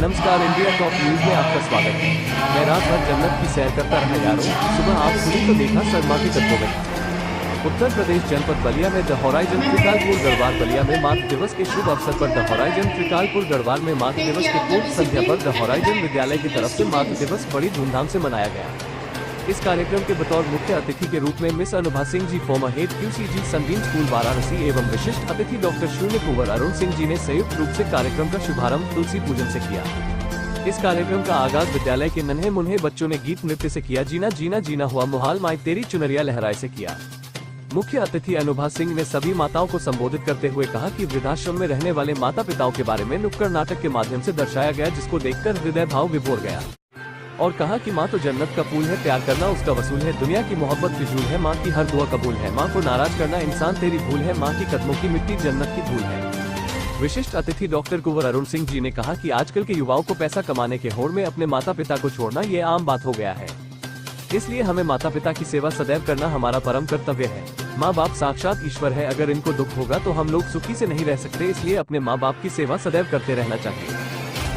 नमस्कार, India top news में आपका स्वागत है। मैं रात भर जन्नत की सैर करता रहा यारों। सुबह आँख खुली तो देखा शर्मा की कदमों में। उत्तर प्रदेश जनपद बलिया में द होराइजन त्रिकालपुर गढ़वाल बलिया में मातृ दिवस के शुभ अवसर पर द होराइजन त्रिकालपुर गढ़वाल में मातृ दिवस की पूर्व संध्या पर द होराइजन विद्यालय की तरफ से मातृ दिवस बड़ी धूमधाम से मनाया गया। इस कार्यक्रम के बतौर मुख्य अतिथि के रूप में miss Anubha Singh ji, former head QCG Sunbeam school Varanasi एवं विशिष्ट अतिथि डॉक्टर शून्य कुंवर अरुण सिंह जी ने संयुक्त रूप से कार्यक्रम का शुभारंभ तुलसी पूजन से किया। इस कार्यक्रम का आगाज विद्यालय के नन्हे मुन्हे बच्चों ने गीत नृत्य से किया। जीना जीना जीना हुआ मुहाल माई तेरी चुनरिया लहराए से किया। मुख्य अतिथि अनुभा सिंह ने सभी माताओं को संबोधित करते हुए कहा कि वृद्धाश्रम में रहने वाले माता पिताओं के बारे में नुक्कड़ नाटक के माध्यम से दर्शाया गया, जिसको देखकर हृदय भाव विभोर गया और कहा कि माँ तो जन्नत का फूल है, प्यार करना उसका वसूल है, दुनिया की मोहब्बत फिजूल है, माँ की हर दुआ कबूल है, माँ को नाराज करना इंसान तेरी भूल है, माँ की कदमों की मिट्टी जन्नत की धूल है। विशिष्ट अतिथि डॉक्टर कुंवर अरुण सिंह जी ने कहा कि आजकल के युवाओं को पैसा कमाने के होड़ में अपने माता पिता को छोड़ना ये आम बात हो गया है, इसलिए हमें माता पिता की सेवा सदैव करना हमारा परम कर्तव्य है। माँ बाप साक्षात ईश्वर है, अगर इनको दुख होगा तो हम लोग सुखी से नहीं रह सकते, इसलिए अपने माँ बाप की सेवा सदैव करते रहना चाहिए।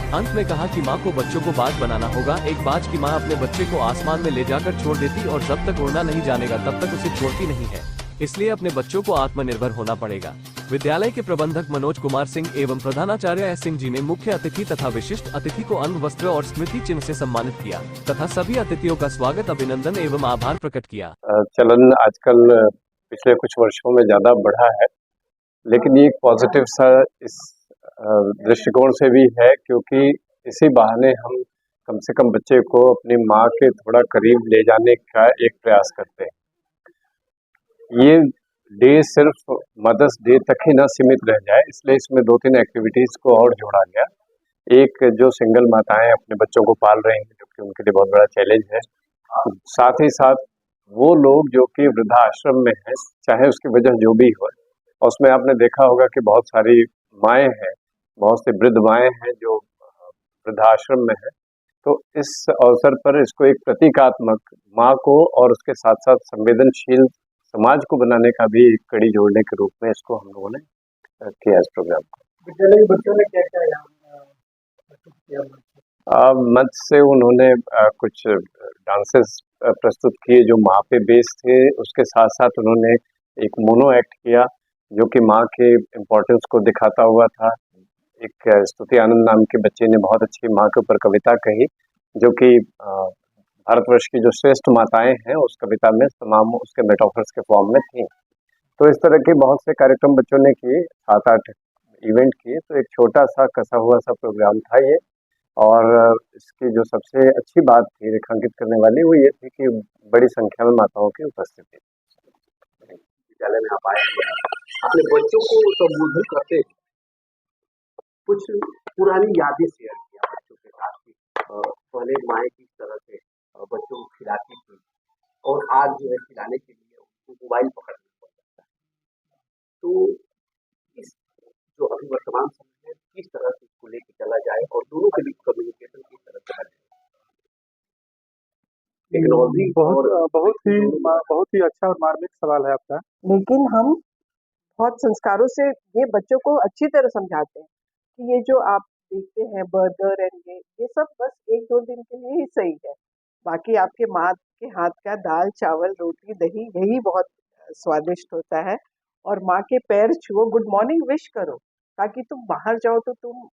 अंत में कहा कि माँ को बच्चों को बाज बनाना होगा। एक बाज की माँ अपने बच्चे को आसमान में ले जाकर छोड़ देती और जब तक उड़ना नहीं जानेगा तब तक उसे छोड़ती नहीं है, इसलिए अपने बच्चों को आत्मनिर्भर होना पड़ेगा। विद्यालय के प्रबंधक मनोज कुमार सिंह एवं प्रधानाचार्य एस सिंह जी ने मुख्य अतिथि तथा विशिष्ट अतिथि को अंग वस्त्र और स्मृति चिन्ह से सम्मानित किया तथा सभी अतिथियों का स्वागत, अभिनंदन एवं आभार प्रकट किया। चलन आजकल पिछले कुछ वर्षों में ज्यादा बढ़ा है, लेकिन ये एक पॉजिटिव सा इस दृष्टिकोण से भी है, क्योंकि इसी बहाने हम कम से कम बच्चे को अपनी माँ के थोड़ा करीब ले जाने का एक प्रयास करते हैं। ये डे सिर्फ मदर्स डे तक ही ना सीमित रह जाए, इसलिए इसमें 2-3 एक्टिविटीज को और जोड़ा गया। एक, जो सिंगल माताएं अपने बच्चों को पाल रही हैं, जो कि उनके लिए बहुत बड़ा चैलेंज है। साथ ही साथ वो लोग जो कि वृद्धाश्रम में हैं, चाहे उसकी वजह जो भी हो, उसमें आपने देखा होगा कि बहुत सारी माएँ हैं, बहुत सी वृद्ध माएँ हैं जो वृद्धाश्रम में है। तो इस अवसर पर इसको एक प्रतीकात्मक माँ को और उसके साथ साथ संवेदनशील समाज को बनाने का भी एक कड़ी जोड़ने के रूप में इसको हम लोगों ने किया इस प्रोग्राम को। विद्यालय के बच्चों ने क्या क्या प्रस्तुत किया? मंच से उन्होंने कुछ डांसेस प्रस्तुत किए जो माँ पे बेस्ड थे। उसके साथ साथ उन्होंने एक मोनो एक्ट किया जो कि माँ के इम्पोर्टेंस को दिखाता हुआ था। एक स्तुति आनंद नाम के बच्चे ने बहुत अच्छी माँ के ऊपर कविता कही, जो कि भारतवर्ष की जो श्रेष्ठ माताएं हैं उस कविता में तमाम उसके मेटाफर्स के फॉर्म में थी। तो इस तरह के बहुत से कार्यक्रम बच्चों ने किए, 7-8 इवेंट किए। तो एक छोटा सा कसा हुआ सा प्रोग्राम था ये, और इसकी जो सबसे अच्छी बात थी रेखांकित करने वाली वो ये थी कि बड़ी संख्या में माताओं की उपस्थिति। विद्यालय में आप आए, अपने बच्चों को संबोधित करते कुछ पुरानी यादें शेयर किया बच्चों के साथ की। पहले माएँ किस तरह से बच्चों को खिलाती थी और आज जो है खिलाने के लिए उनको मोबाइल पकड़ना पड़ जाता है। तो इस जो अभी वर्तमान समय में किस तरह से इसको लेके चला जाए और दोनों के बीच कम्युनिकेशन किस तरह से करें? टेक्नोलॉजी बहुत ही अच्छा और मार्मिक सवाल है आपका। लेकिन हम बहुत संस्कारों से ये बच्चों को अच्छी तरह समझाते हैं कि ये जो आप देखते हैं बर्गर एंड ये सब बस 1-2 दिन के लिए ही सही है। बाकी आपके माँ के हाथ का दाल चावल रोटी दही यही बहुत स्वादिष्ट होता है। और माँ के पैर छुओ, गुड मॉर्निंग विश करो, ताकि तुम बाहर जाओ तो तुम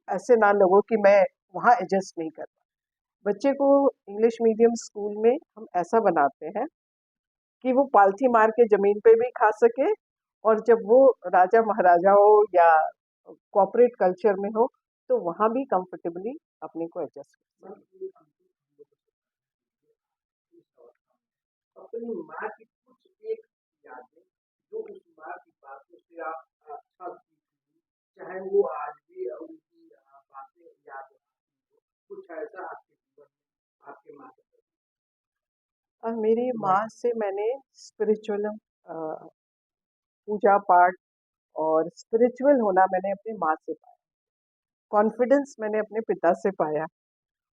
ऐसे ना लगो कि मैं वहाँ एडजस्ट नहीं कर पा। बच्चे को इंग्लिश मीडियम स्कूल में हम ऐसा बनाते हैं कि वो पालथी मार के जमीन पे भी खा सके, और जब वो राजा महाराजा हो या कॉर्पोरेट कल्चर में हो तो वहाँ भी कंफर्टेबली अपने को एडजस्ट कर सके। अपनी माँ की कुछ एक यादें जो उस माँ की बातों से आप अच्छा सीखी, चाहे वो आज भी उनकी बातें याद आती हो, कुछ ऐसा आपके जीवन में आपके माँ के साथ? और मेरी माँ से मैंने स्पिरिचुअल पूजा पाठ और स्पिरिचुअल होना मैंने अपनी माँ से पाया। कॉन्फिडेंस मैंने अपने पिता से पाया,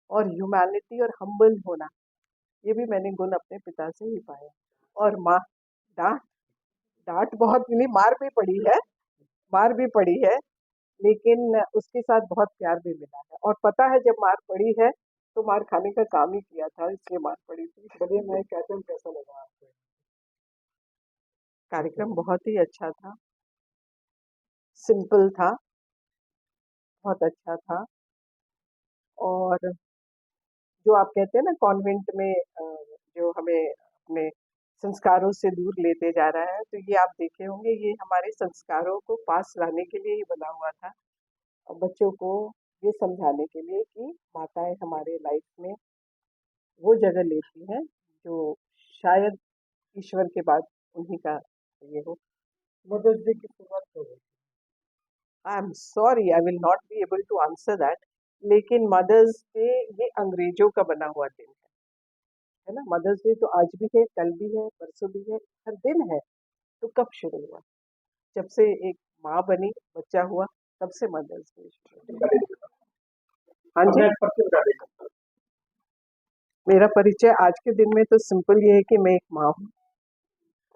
और ह्यूमैनिटी और हम्बल होना ये भी मैंने गुण अपने पिता से ही पाया। और माँ डांट डांट बहुत मिली, मार भी पड़ी है लेकिन उसके साथ बहुत प्यार भी मिला है और पता है जब मार पड़ी है तो मार खाने का काम ही किया था, इसलिए मार पड़ी थी। बलिया में कार्यक्रम कैसा लगा आपको? कार्यक्रम बहुत ही अच्छा था, सिंपल था, बहुत अच्छा था। और जो आप कहते हैं ना कॉन्वेंट में जो हमें अपने संस्कारों से दूर लेते जा रहा है, तो ये आप देखे होंगे ये हमारे संस्कारों को पास लाने के लिए ही बना हुआ था और बच्चों को ये समझाने के लिए कि माताएं हमारे लाइफ में वो जगह लेती हैं जो शायद ईश्वर के बाद उन्हीं का ये हो। मदर्स डे की शुरुआत कब हुई? I am sorry, I will not be able to answer that, लेकिन मदर्स डे ये अंग्रेजों का बना हुआ दिन है ना। मदर्स डे तो आज भी है, कल भी है, परसों भी है, हर दिन है। तो कब शुरू हुआ? जब से एक माँ बनी, बच्चा हुआ, तब से मदर्स डे शुरू हुआ। हाँ जी, अपना परिचय बता दें। मेरा परिचय आज के दिन में तो सिंपल ये है कि मैं एक माँ हूँ।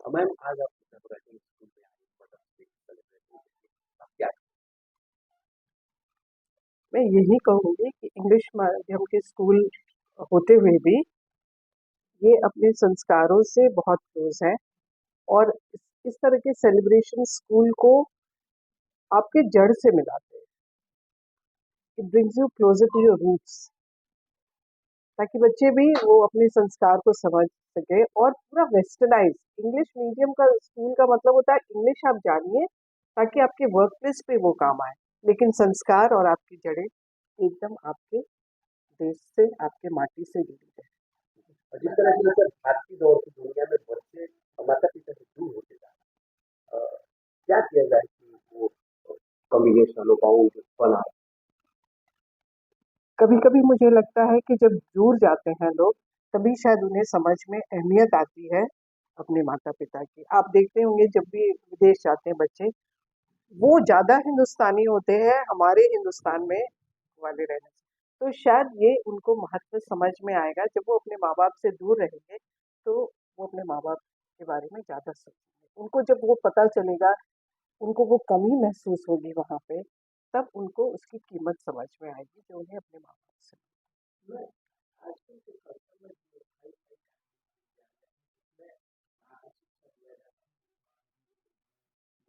मैम आज आप जबराती स्कूल में आई मदर्स डे सेलिब्रेट आप क्या? मैं यही कहूँगी कि इंग्लिश माध्यम के स्कूल होते हुए भी ये अपने संस्कारों से बहुत क्लोज है और इस तरह के सेलिब्रेशन स्कूल को आपके जड़ से मिलाते हैं। It brings you closer to your roots, ताकि बच्चे भी वो अपने संस्कार को समझ सके। और पूरा वेस्टर्नाइज इंग्लिश मीडियम का स्कूल का मतलब होता है इंग्लिश आप जानिए ताकि आपके वर्क प्लेस पे वो काम आए, लेकिन संस्कार और आपकी जड़ें एकदम आपके देश से, आपके माटी से जुड़ी है। और जिस तरह से सर भारतीय दौर की दुनिया में बच्चे माता पिता से दूर होते जा रहे हैं, क्या किया जाए कि वो कम्युनिकेशन बाउंड बना? कभी कभी मुझे लगता है कि जब दूर जाते हैं लोग तभी शायद उन्हें समझ में अहमियत आती है अपने माता पिता की। आप देखते होंगे जब भी विदेश जाते हैं बच्चे, वो ज़्यादा हिंदुस्तानी होते हैं हमारे हिंदुस्तान में वाले रहने से। तो शायद ये उनको महत्व समझ में आएगा जब वो अपने माँ बाप से दूर रहेंगे, तो वो अपने माँ बाप के बारे में ज़्यादा सोचेंगे। उनको जब वो पता चलेगा, उनको वो कमी महसूस होगी वहाँ पे, तब उनको उसकी कीमत समझ में आएगी जो उन्हें अपने माँ बाप से। आजकल के कल्चर में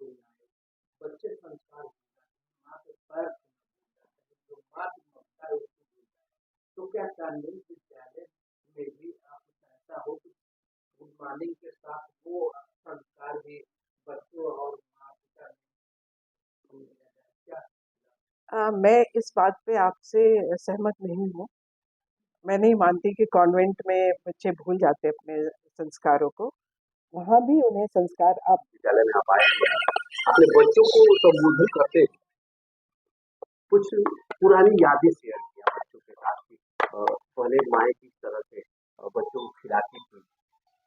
जो बच्चे संस्कार माँ के पैर जो माँ की ममता है उसको भूल जाए। तो क्या कानून विद्यालय में भी आप ऐसा हो कि गुड मॉर्निंग के साथ वो संस्कार भी बच्चों और माँ पिता को दिया जाए क्या? मैं इस बात पे आपसे सहमत नहीं हूँ। मैं नहीं मानती कि कॉन्वेंट में बच्चे भूल जाते अपने संस्कारों को। वहाँ भी उन्हें संस्कार आप विद्यालय में आप आए हैं, अपने बच्चों को संबोधित करते कुछ पुरानी यादें शेयर किया बच्चों के साथ कि पहले माएँ किस तरह से बच्चों को खिलाती थी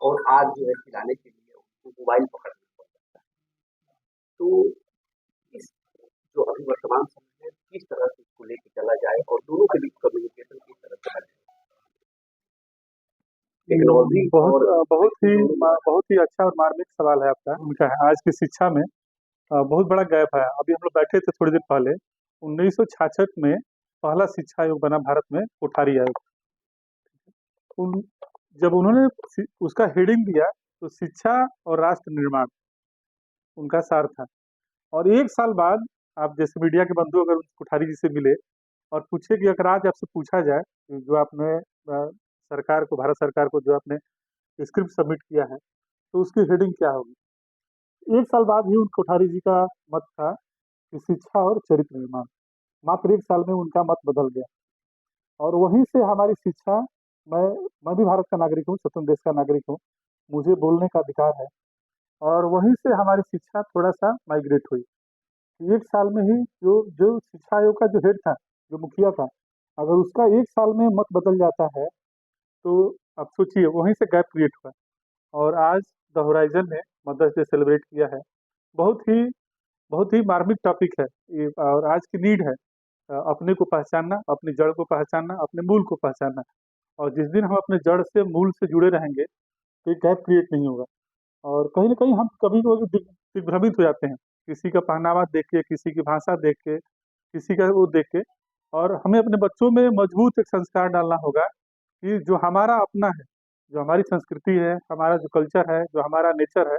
और आज जो है खिलाने के लिए उनको मोबाइल पकड़ना पड़ जाता है। तो इस जो अभी वर्तमान समय में किस तरह से इसको लेके चला जाए और दोनों के बीच कम्युनिकेशन किस तरह से बढ़े? टेक्नोलॉजी बहुत और बहुत ही अच्छा और मार्मिक सवाल है आपका। उनका है आज की शिक्षा में बहुत बड़ा गैप है। अभी हम लोग बैठे थे थोड़ी देर पहले, 1966 में पहला शिक्षा आयोग बना भारत में, कोठारी आयोग। उन जब उन्होंने उसका हेडिंग दिया तो शिक्षा और राष्ट्र निर्माण उनका सार था। और एक साल बाद आप जैसे मीडिया के बंधु अगर उस कोठारी जी से मिले और पूछे कि अगर आज आपसे पूछा जाए कि जो आपने सरकार को, भारत सरकार को जो आपने स्क्रिप्ट सबमिट किया है, तो उसकी हेडिंग क्या होगी? एक साल बाद ही उन कोठारी जी का मत था कि शिक्षा और चरित्र निर्माण। मात्र एक साल में उनका मत बदल गया और वहीं से हमारी शिक्षा, मैं मैं भी भारत का नागरिक हूँ, स्वतंत्र देश का नागरिक हूँ, मुझे बोलने का अधिकार है। और वहीं से हमारी शिक्षा थोड़ा सा माइग्रेट हुई। एक साल में ही जो जो शिक्षा आयोग का जो हेड था, जो मुखिया था, अगर उसका एक साल में मत बदल जाता है तो आप सोचिए, वहीं से गैप क्रिएट हुआ। और आज द होराइजन ने मदर्स डे सेलिब्रेट किया है। बहुत ही बहुत ही मार्मिक टॉपिक है ये और आज की नीड है अपने को पहचानना, अपनी जड़ को पहचानना, अपने मूल को पहचानना। और जिस दिन हम अपने जड़ से, मूल से जुड़े रहेंगे तो ये गैप क्रिएट नहीं होगा। और कहीं ना कहीं हम कभी कभी दिग्भ्रमित हो जाते हैं किसी का पहनावा देख के, किसी की भाषा देख के, किसी का वो देख के। और हमें अपने बच्चों में मजबूत एक संस्कार डालना होगा कि जो हमारा अपना है, जो हमारी संस्कृति है, हमारा जो कल्चर है, जो हमारा नेचर है,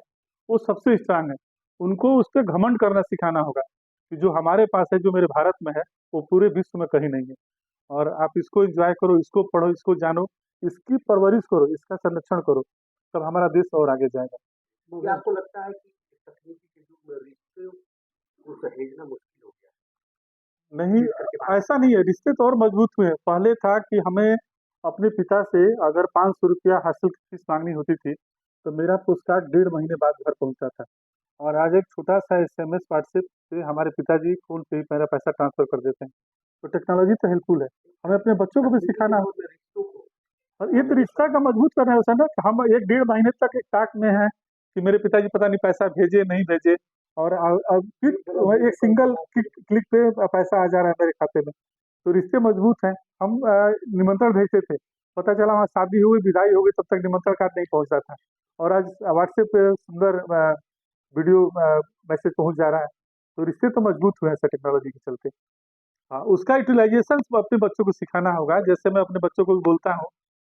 वो सबसे स्ट्रांग है। उनको उस पर घमंड करना सिखाना होगा कि जो हमारे पास है, जो मेरे भारत में है, वो पूरे विश्व में कहीं नहीं है। और आप इसको एंजॉय करो, इसको पढ़ो, इसको जानो, इसकी परवरिश करो, इसका संरक्षण करो, तब हमारा देश और आगे जाएगा। क्या आपको लगता है कि तकनीकी के युग में रिश्ते को सहेजना मुश्किल हो गया नहीं, जिस करके बात ऐसा नहीं है, रिश्ते तो और मजबूत हुए हैं। पहले था कि हमें अपने पिता से अगर 500 रुपया हॉस्टल की फीस मांगनी होती थी, तो मेरा पोस्टकार्ड 1.5 महीने बाद घर पहुंचा था। और आज एक छोटा सा SMS व्हाट्सएप से हमारे पिताजी फोन पे ही मेरा पैसा ट्रांसफर कर देते हैं। तो टेक्नोलॉजी तो हेल्पफुल है, हमें अपने बच्चों को भी तकनीकी के सिखाना युग हो। में रिश्तों को और ये तो रिश्ता का मजबूत करना है उसे ना, कि हम 1-1.5 महीने तक एक ताक में हैं कि मेरे पिताजी पता नहीं पैसा भेजे नहीं भेजे, और अब फिर वो एक सिंगल क्लिक पे पैसा आ जा रहा है मेरे खाते में। तो रिश्ते मजबूत हैं। हम निमंत्रण भेजते थे, पता चला वहाँ शादी हुई, विदाई हो गई, तब तक निमंत्रण कार्ड नहीं पहुंचा था। और आज व्हाट्सएप पे सुंदर वीडियो मैसेज पहुंच जा रहा है। तो रिश्ते तो मजबूत हुए हैं सर टेक्नोलॉजी के चलते। हाँ, उसका यूटिलाइजेशन अपने बच्चों को सिखाना होगा। जैसे मैं अपने बच्चों को भी बोलता हूँ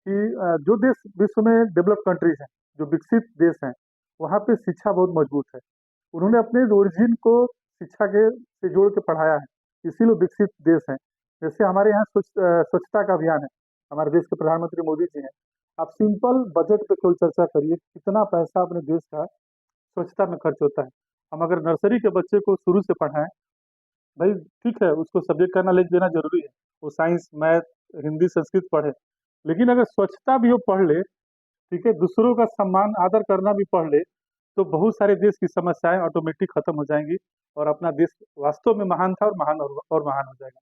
कि जो देश विश्व में डेवलप कंट्रीज हैं, जो विकसित देश हैं, वहाँ पे शिक्षा बहुत मजबूत है। उन्होंने अपने ओरिजिन को शिक्षा के से जोड़ के पढ़ाया है, इसीलिए विकसित देश हैं। जैसे हमारे यहाँ स्वच्छता का अभियान है, हमारे देश के प्रधानमंत्री मोदी जी हैं। आप सिंपल बजट पे केवल चर्चा करिए, कितना पैसा अपने देश का स्वच्छता में खर्च होता है। हम अगर नर्सरी के बच्चे को शुरू से पढ़ाएं, भाई ठीक है, उसको सब्जेक्ट का नॉलेज देना जरूरी है, वो साइंस, मैथ, हिंदी, संस्कृत पढ़े, लेकिन अगर स्वच्छता भी वो पढ़ ले, ठीक है, दूसरों का सम्मान आदर करना भी पढ़ ले, तो बहुत सारे देश की समस्याएं ऑटोमेटिक खत्म हो जाएंगी और अपना देश वास्तव में महान था और महान और महान हो जाएगा।